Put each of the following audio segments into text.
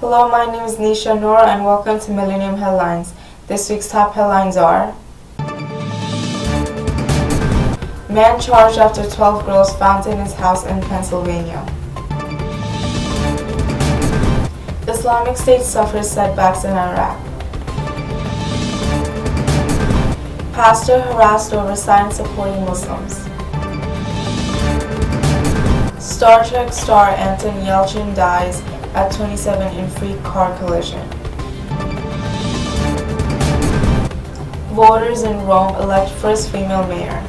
Hello, my name is Nisha Noor and welcome to Millennium Headlines. This week's top headlines are: man charged after 12 girls found in his house in Pennsylvania. Islamic State suffers setbacks in Iraq. Pastor harassed over signs supporting Muslims. Star Trek star Anton Yelchin dies at 27 in freak car collision. Voters in Rome elect first female mayor.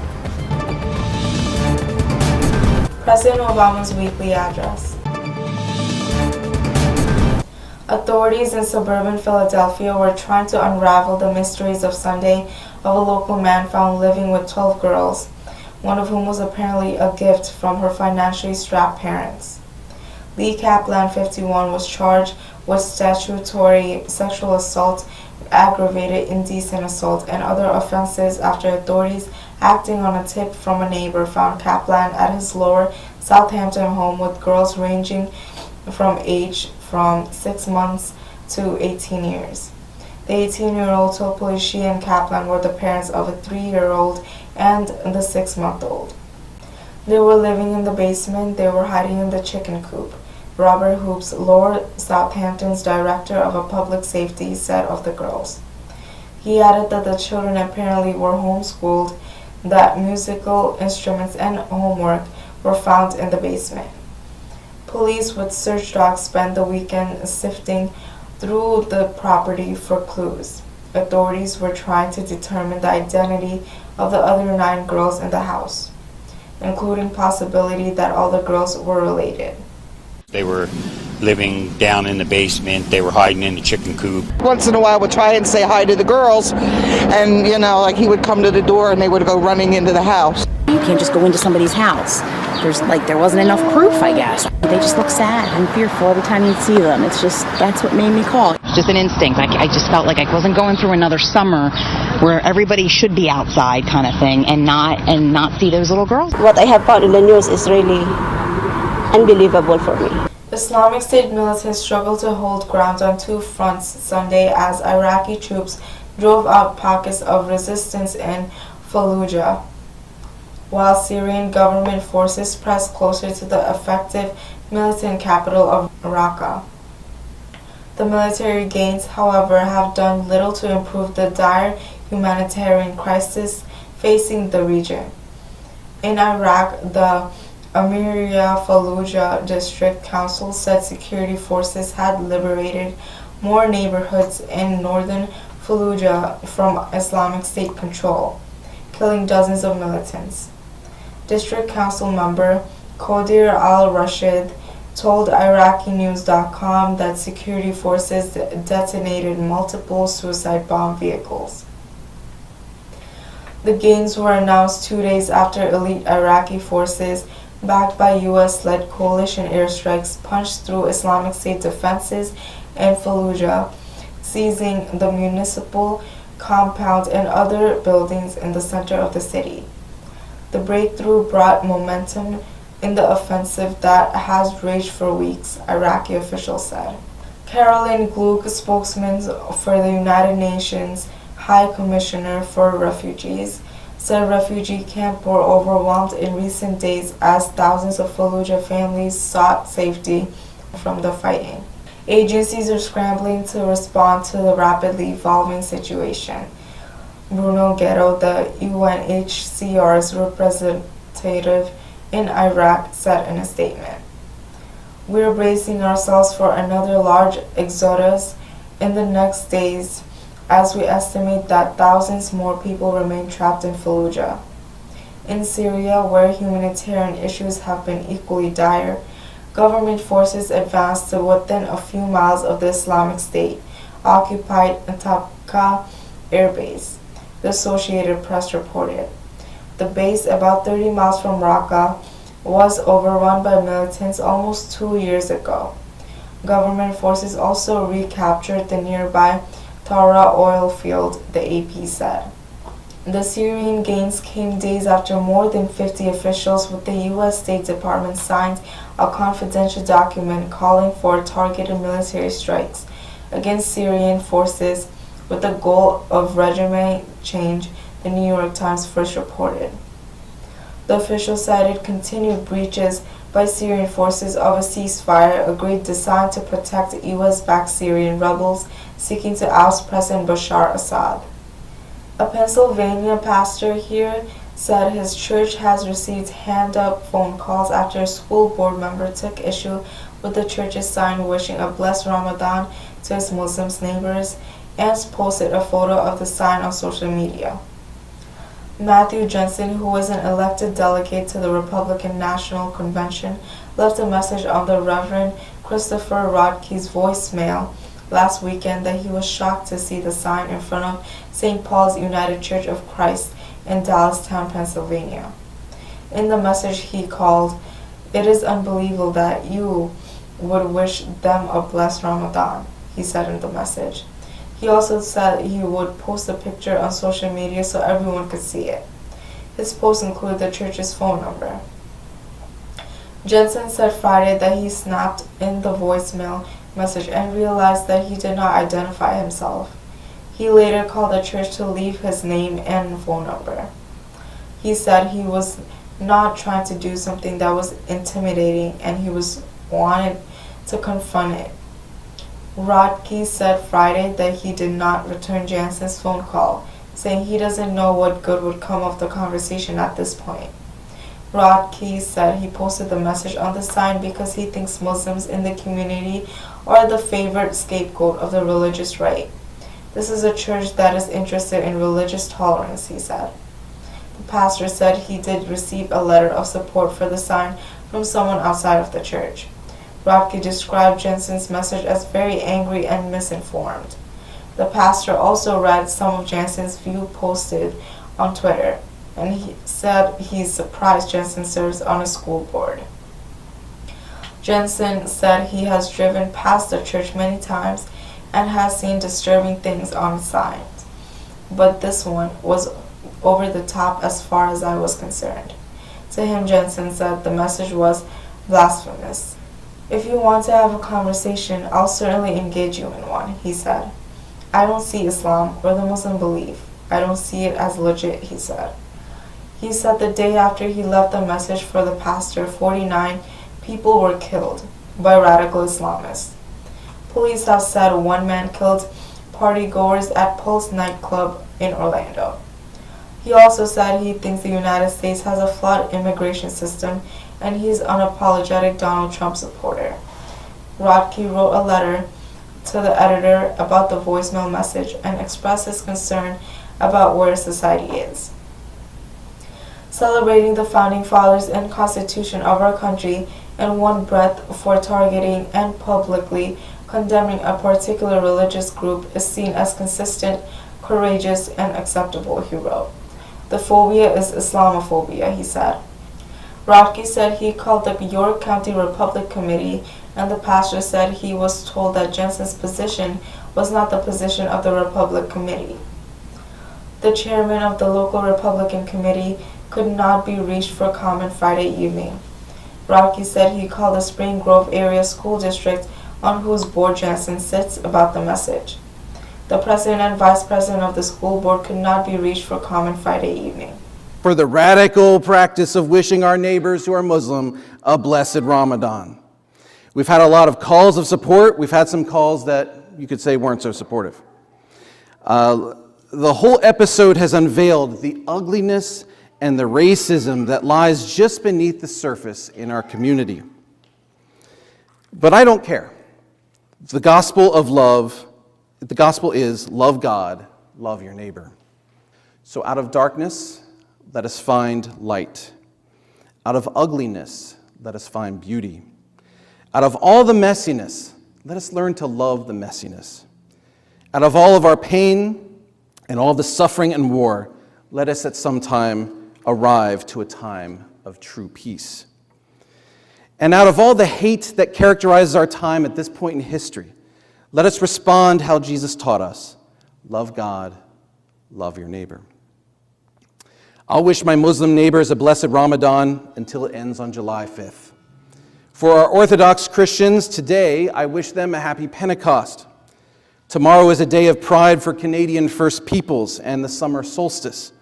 President Obama's weekly address. Authorities in suburban Philadelphia were trying to unravel the mysteries of Sunday of a local man found living with 12 girls, one of whom was apparently a gift from her financially strapped parents. Lee Kaplan, 51, was charged with statutory sexual assault, aggravated indecent assault, and other offenses after authorities, acting on a tip from a neighbor, found Kaplan at his lower Southampton home with girls ranging from age from 6 months to 18 years. The 18-year-old told police she and Kaplan were the parents of a 3-year-old and the 6-month-old. They were living in the basement. They were hiding in the chicken coop. Robert Hoops, Lower Southampton's director of a public safety, said of the girls. He added that the children apparently were homeschooled, that musical instruments and homework were found in the basement. Police with search dogs spent the weekend sifting through the property for clues. Authorities were trying to determine the identity of the other 9 girls in the house, including possibility that all the girls were related. They were living down in the basement. They were hiding in the chicken coop. Once in a while would try and say hi to the girls, and like he would come to the door and they would go running into the house. You can't just go into somebody's house. There wasn't enough proof, I guess. They just look sad and fearful every time you see them. That's what made me call. Just an instinct. I just felt like I wasn't going through another summer where everybody should be outside kind of thing and not see those little girls. What I have found in the news is really unbelievable for me. Islamic State militants struggled to hold ground on two fronts Sunday as Iraqi troops drove out pockets of resistance in Fallujah, while Syrian government forces pressed closer to the effective militant capital of Raqqa. The military gains, however, have done little to improve the dire humanitarian crisis facing the region. In Iraq, the Amiria Fallujah District Council said security forces had liberated more neighborhoods in northern Fallujah from Islamic State control, killing dozens of militants. District Council member Qadir al-Rashid told IraqiNews.com that security forces detonated multiple suicide bomb vehicles. The gains were announced 2 days after elite Iraqi forces, backed by U.S.-led coalition airstrikes, punched through Islamic State defenses in Fallujah, seizing the municipal compound and other buildings in the center of the city. The breakthrough brought momentum in the offensive that has raged for weeks, Iraqi officials said. Caroline Gluck, spokesman for the United Nations High Commissioner for Refugees, said refugee camps were overwhelmed in recent days as thousands of Fallujah families sought safety from the fighting. Agencies are scrambling to respond to the rapidly evolving situation. Bruno Guerrero, the UNHCR's representative in Iraq, said in a statement, "We're bracing ourselves for another large exodus in the next days as we estimate that thousands more people remain trapped in Fallujah." In Syria, where humanitarian issues have been equally dire, government forces advanced to within a few miles of the Islamic State occupied Antakya Air Base, the Associated Press reported. The base, about 30 miles from Raqqa, was overrun by militants almost 2 years ago. Government forces also recaptured the nearby Tara oil field, the AP said. The Syrian gains came days after more than 50 officials with the U.S. State Department signed a confidential document calling for targeted military strikes against Syrian forces with the goal of regime change, the New York Times first reported. The official cited continued breaches by Syrian forces of a ceasefire agreed designed to protect U.S.-backed Syrian rebels seeking to oust President Bashar Assad. A Pennsylvania pastor here said his church has received hand-up phone calls after a school board member took issue with the church's sign wishing a blessed Ramadan to his Muslim neighbors and posted a photo of the sign on social media. Matthew Jensen, who was an elected delegate to the Republican National Convention, left a message on the Reverend Christopher Rodke's voicemail last weekend that he was shocked to see the sign in front of St. Paul's United Church of Christ in Dallastown, Pennsylvania. In the message he called, "It is unbelievable that you would wish them a blessed Ramadan," he said in the message. He also said he would post a picture on social media so everyone could see it. His post included the church's phone number. Jensen said Friday that he snapped in the voicemail message and realized that he did not identify himself. He later called the church to leave his name and phone number. He said he was not trying to do something that was intimidating and he wanted to confront it. Rodke said Friday that he did not return Jensen's phone call, saying he doesn't know what good would come of the conversation at this point. Rodke said he posted the message on the sign because he thinks Muslims in the community are the favored scapegoat of the religious right. "This is a church that is interested in religious tolerance," he said. The pastor said he did receive a letter of support for the sign from someone outside of the church. Rodke described Jensen's message as very angry and misinformed. The pastor also read some of Jensen's view posted on Twitter, and he said he's surprised Jensen serves on a school board. Jensen said he has driven past the church many times and has seen disturbing things on signs. But this one was over the top as far as I was concerned. To him, Jensen said the message was blasphemous. If you want to have a conversation, I'll certainly engage you in one, he said. I don't see Islam or the Muslim belief. I don't see it as legit, he said. He said the day after he left the message for the pastor, 49 people were killed by radical Islamists. Police have said one man killed partygoers at Pulse nightclub in Orlando. He also said he thinks the United States has a flawed immigration system and he's unapologetic Donald Trump supporter. Rodkey wrote a letter to the editor about the voicemail message and expressed his concern about where society is. Celebrating the founding fathers and constitution of our country in one breath for targeting and publicly condemning a particular religious group is seen as consistent, courageous, and acceptable, he wrote. The phobia is Islamophobia, he said. Rodkey said he called the York County Republican Committee, and the pastor said he was told that Jensen's position was not the position of the Republican Committee. The chairman of the local Republican Committee could not be reached for comment Friday evening. Rodkey said he called the Spring Grove Area School District, on whose board Jensen sits, about the message. The president and vice president of the school board could not be reached for comment Friday evening. For the radical practice of wishing our neighbors who are Muslim a blessed Ramadan. We've had a lot of calls of support. We've had some calls that you could say weren't so supportive. The whole episode has unveiled the ugliness and the racism that lies just beneath the surface in our community. But I don't care. The gospel of love, the gospel is love God, love your neighbor. So out of darkness, let us find light. Out of ugliness, let us find beauty. Out of all the messiness, let us learn to love the messiness. Out of all of our pain and all the suffering and war, let us at some time arrive to a time of true peace. And out of all the hate that characterizes our time at this point in history, let us respond how Jesus taught us. Love God, love your neighbor. I'll wish my Muslim neighbors a blessed Ramadan until it ends on July 5th. For our Orthodox Christians, today I wish them a happy Pentecost. Tomorrow is a day of pride for Canadian First Peoples and the summer solstice.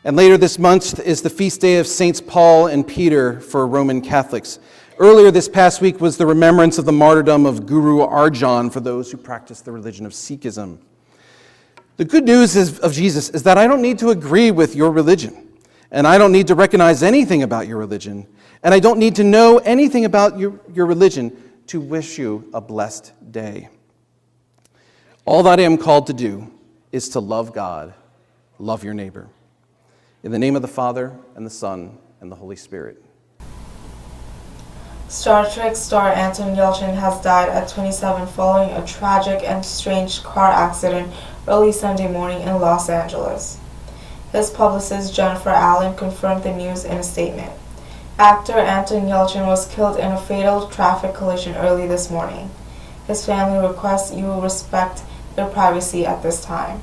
And later this month is the feast day of Saints Paul and Peter for Roman Catholics. Earlier this past week was the remembrance of the martyrdom of Guru Arjan for those who practice the religion of Sikhism. The good news of Jesus is that I don't need to agree with your religion, and I don't need to recognize anything about your religion, and I don't need to know anything about your religion to wish you a blessed day. All that I am called to do is to love God, love your neighbor. In the name of the Father, and the Son, and the Holy Spirit. Star Trek star Anton Yelchin has died at 27 following a tragic and strange car accident early Sunday morning in Los Angeles. His publicist Jennifer Allen confirmed the news in a statement. Actor Anton Yelchin was killed in a fatal traffic collision early this morning. His family requests you respect their privacy at this time.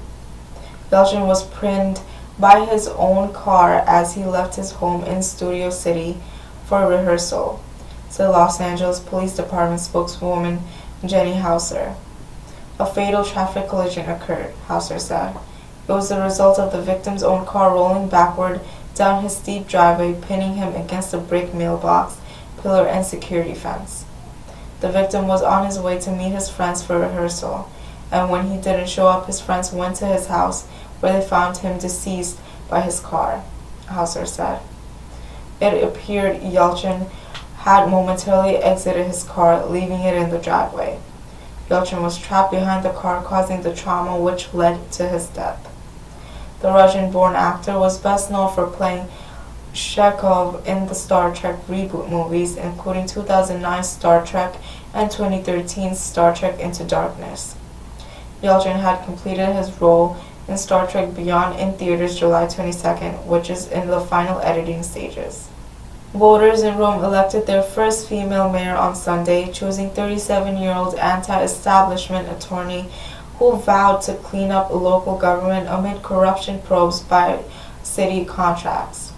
Yelchin was pinned by his own car as he left his home in Studio City for a rehearsal, said Los Angeles Police Department spokeswoman Jenny Hauser. A fatal traffic collision occurred, Hauser said. It was the result of the victim's own car rolling backward down his steep driveway, pinning him against a brick mailbox, pillar, and security fence. The victim was on his way to meet his friends for rehearsal, and when he didn't show up, his friends went to his house where they found him deceased by his car, Hauser said. It appeared Yelchin had momentarily exited his car, leaving it in the driveway. Yelchin was trapped behind the car, causing the trauma which led to his death. The Russian-born actor was best known for playing Chekhov in the Star Trek reboot movies, including 2009's Star Trek and 2013's Star Trek Into Darkness. Yelchin had completed his role in Star Trek Beyond in theaters July 22nd, which is in the final editing stages. Voters in Rome elected their first female mayor on Sunday, choosing 37-year-old anti-establishment attorney who vowed to clean up local government amid corruption probes by city contracts,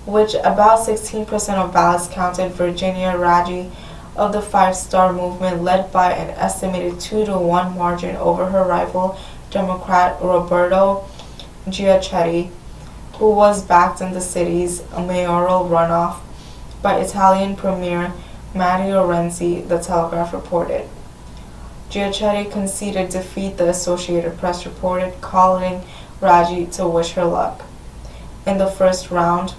which about 16% of ballots counted. Virginia Raggi of the Five Star Movement led by an estimated 2-to-1 margin over her rival, Democrat Roberto Giachetti, who was backed in the city's mayoral runoff by Italian Premier Matteo Renzi, the Telegraph reported. Giachetti conceded defeat, the Associated Press reported, calling Raggi to wish her luck. In the first round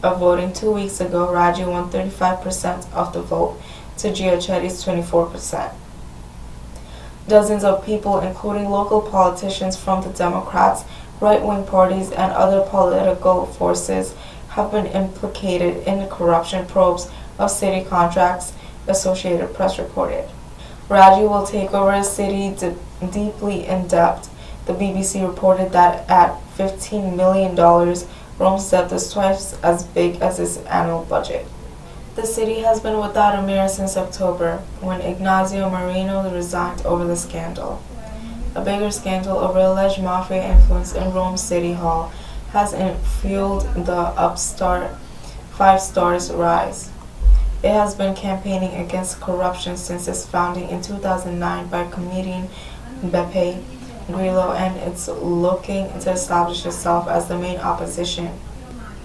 of voting 2 weeks ago, Raggi won 35% of the vote to Giachetti's 24%. Dozens of people, including local politicians from the Democrats, right-wing parties, and other political forces, have been implicated in the corruption probes of city contracts, Associated Press reported. Raggi will take over a city deeply in debt. The BBC reported that at $15 million, Rome's debt is twice as big as its annual budget. The city has been without a mayor since October, when Ignazio Marino resigned over the scandal. A bigger scandal over alleged mafia influence in Rome's City Hall has fueled the upstart Five Star's rise. It has been campaigning against corruption since its founding in 2009 by comedian Beppe Grillo, and it's looking to establish itself as the main opposition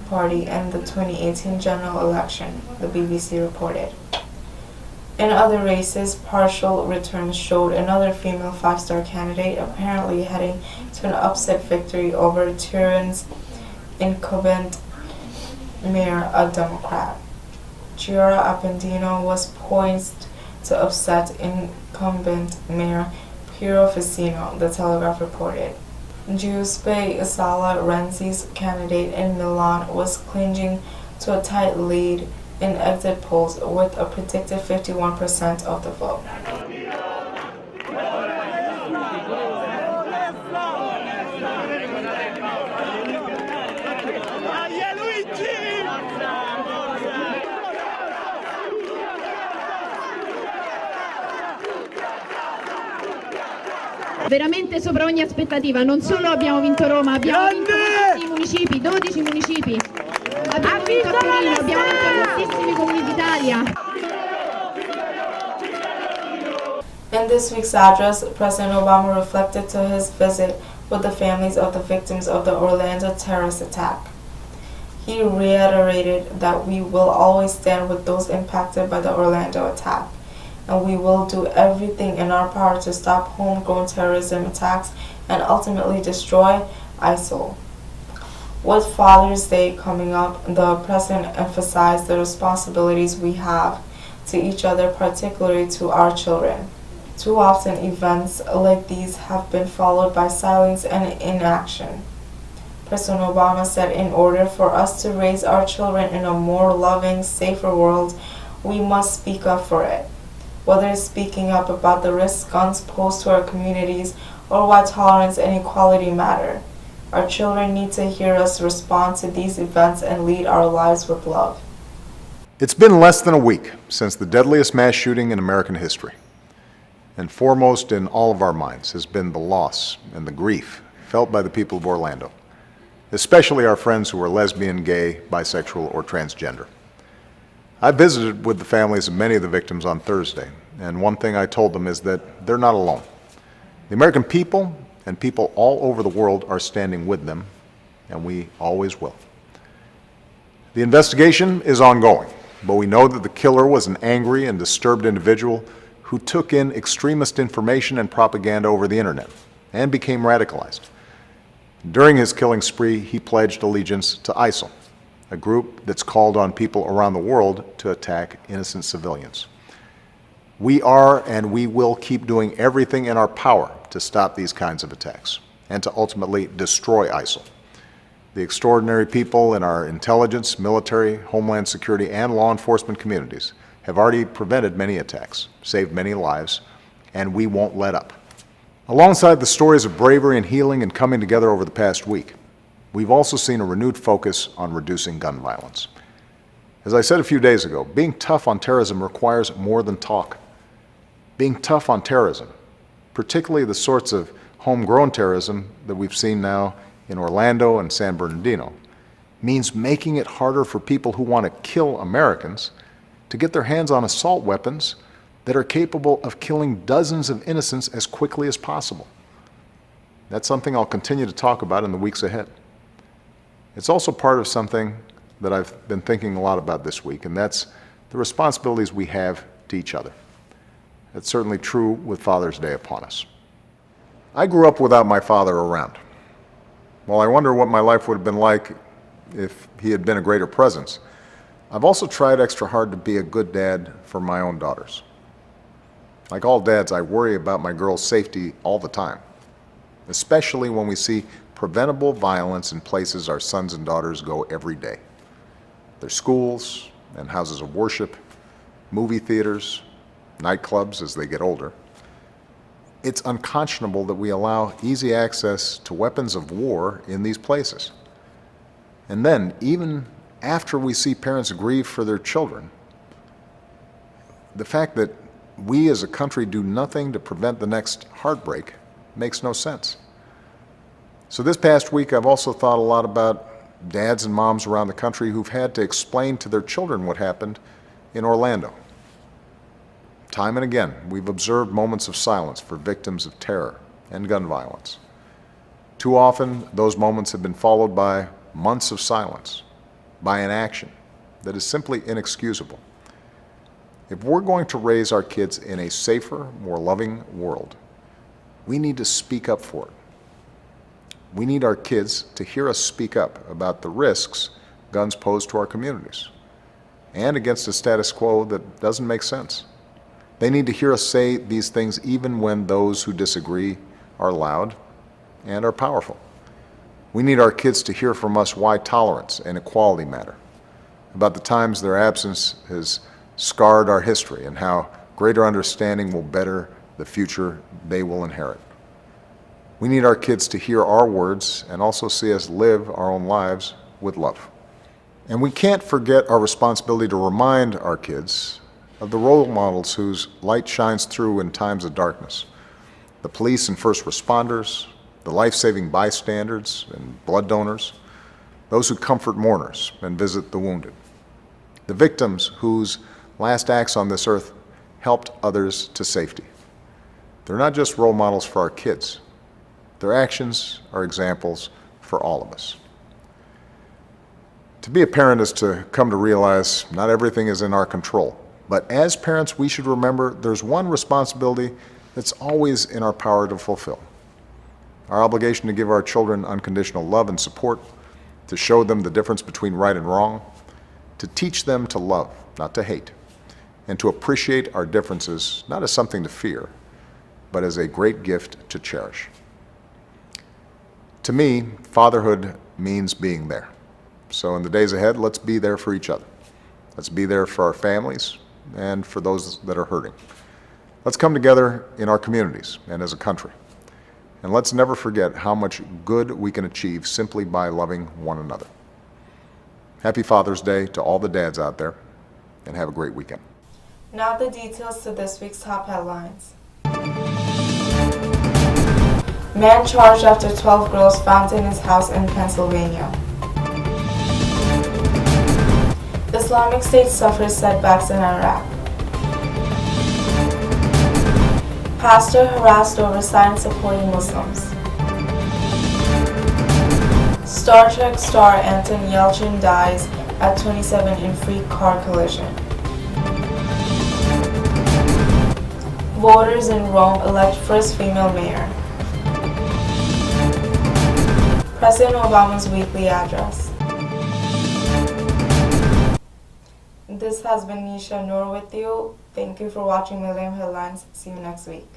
party in the 2018 general election, the BBC reported. In other races, partial returns showed another female five-star candidate apparently heading to an upset victory over Turin's incumbent mayor, a Democrat. Giora Appendino was poised to upset incumbent mayor Piero Ficino, the Telegraph reported. Giuseppe Sala Renzi's candidate in Milan was clinging to a tight lead in exit polls with a predicted 51% of the vote. Veramente sopra ogni aspettativa, non solo abbiamo vinto Roma, abbiamo vinto moltissimi municipi, 12 municipi. Abbiamo vinto a Torino, abbiamo vinto in moltissimi comuni d'Italia. In this week's address, President Obama reflected to his visit with the families of the victims of the Orlando terrorist attack. He reiterated that we will always stand with those impacted by the Orlando attack, and we will do everything in our power to stop homegrown terrorism attacks and ultimately destroy ISIL. With Father's Day coming up, the President emphasized the responsibilities we have to each other, particularly to our children. Too often, events like these have been followed by silence and inaction. President Obama said in order for us to raise our children in a more loving, safer world, we must speak up for it. Whether it's speaking up about the risks guns pose to our communities or why tolerance and equality matter, our children need to hear us respond to these events and lead our lives with love. It's been less than a week since the deadliest mass shooting in American history. And foremost in all of our minds has been the loss and the grief felt by the people of Orlando, especially our friends who are lesbian, gay, bisexual, or transgender. I visited with the families of many of the victims on Thursday, and one thing I told them is that they're not alone. The American people and people all over the world are standing with them, and we always will. The investigation is ongoing, but we know that the killer was an angry and disturbed individual who took in extremist information and propaganda over the internet and became radicalized. During his killing spree, he pledged allegiance to ISIL, a group that's called on people around the world to attack innocent civilians. We are and we will keep doing everything in our power to stop these kinds of attacks and to ultimately destroy ISIL. The extraordinary people in our intelligence, military, homeland security, and law enforcement communities have already prevented many attacks, saved many lives, and we won't let up. Alongside the stories of bravery and healing and coming together over the past week, we've also seen a renewed focus on reducing gun violence. As I said a few days ago, being tough on terrorism requires more than talk. Being tough on terrorism, particularly the sorts of homegrown terrorism that we've seen now in Orlando and San Bernardino, means making it harder for people who want to kill Americans to get their hands on assault weapons that are capable of killing dozens of innocents as quickly as possible. That's something I'll continue to talk about in the weeks ahead. It's also part of something that I've been thinking a lot about this week, and that's the responsibilities we have to each other. That's certainly true with Father's Day upon us. I grew up without my father around. While I wonder what my life would have been like if he had been a greater presence, I've also tried extra hard to be a good dad for my own daughters. Like all dads, I worry about my girls' safety all the time, especially when we see preventable violence in places our sons and daughters go every day. Their schools and houses of worship, movie theaters, nightclubs as they get older. It's unconscionable that we allow easy access to weapons of war in these places. And then, even after we see parents grieve for their children, the fact that we as a country do nothing to prevent the next heartbreak makes no sense. So this past week, I've also thought a lot about dads and moms around the country who've had to explain to their children what happened in Orlando. Time and again, we've observed moments of silence for victims of terror and gun violence. Too often, those moments have been followed by months of silence, by inaction that is simply inexcusable. If we're going to raise our kids in a safer, more loving world, we need to speak up for it. We need our kids to hear us speak up about the risks guns pose to our communities and against a status quo that doesn't make sense. They need to hear us say these things even when those who disagree are loud and are powerful. We need our kids to hear from us why tolerance and equality matter, about the times their absence has scarred our history and how greater understanding will better the future they will inherit. We need our kids to hear our words and also see us live our own lives with love. And we can't forget our responsibility to remind our kids of the role models whose light shines through in times of darkness. The police and first responders, the life-saving bystanders and blood donors, those who comfort mourners and visit the wounded. The victims whose last acts on this earth helped others to safety. They're not just role models for our kids. Their actions are examples for all of us. To be a parent is to come to realize not everything is in our control. But as parents, we should remember there's one responsibility that's always in our power to fulfill. Our obligation to give our children unconditional love and support, to show them the difference between right and wrong, to teach them to love, not to hate, and to appreciate our differences not as something to fear, but as a great gift to cherish. To me, fatherhood means being there. So in the days ahead, let's be there for each other. Let's be there for our families and for those that are hurting. Let's come together in our communities and as a country. And let's never forget how much good we can achieve simply by loving one another. Happy Father's Day to all the dads out there, and have a great weekend. Now the details to this week's top headlines. Man charged after 12 girls found in his house in Pennsylvania. Islamic State suffers setbacks in Iraq. Pastor harassed over signs supporting Muslims. Star Trek star Anton Yelchin dies at 27 in freak car collision. Voters in Rome elect first female mayor. President Obama's weekly address. This has been Nisha Noor with you. Thank you for watching Millennium Headlines. See you next week.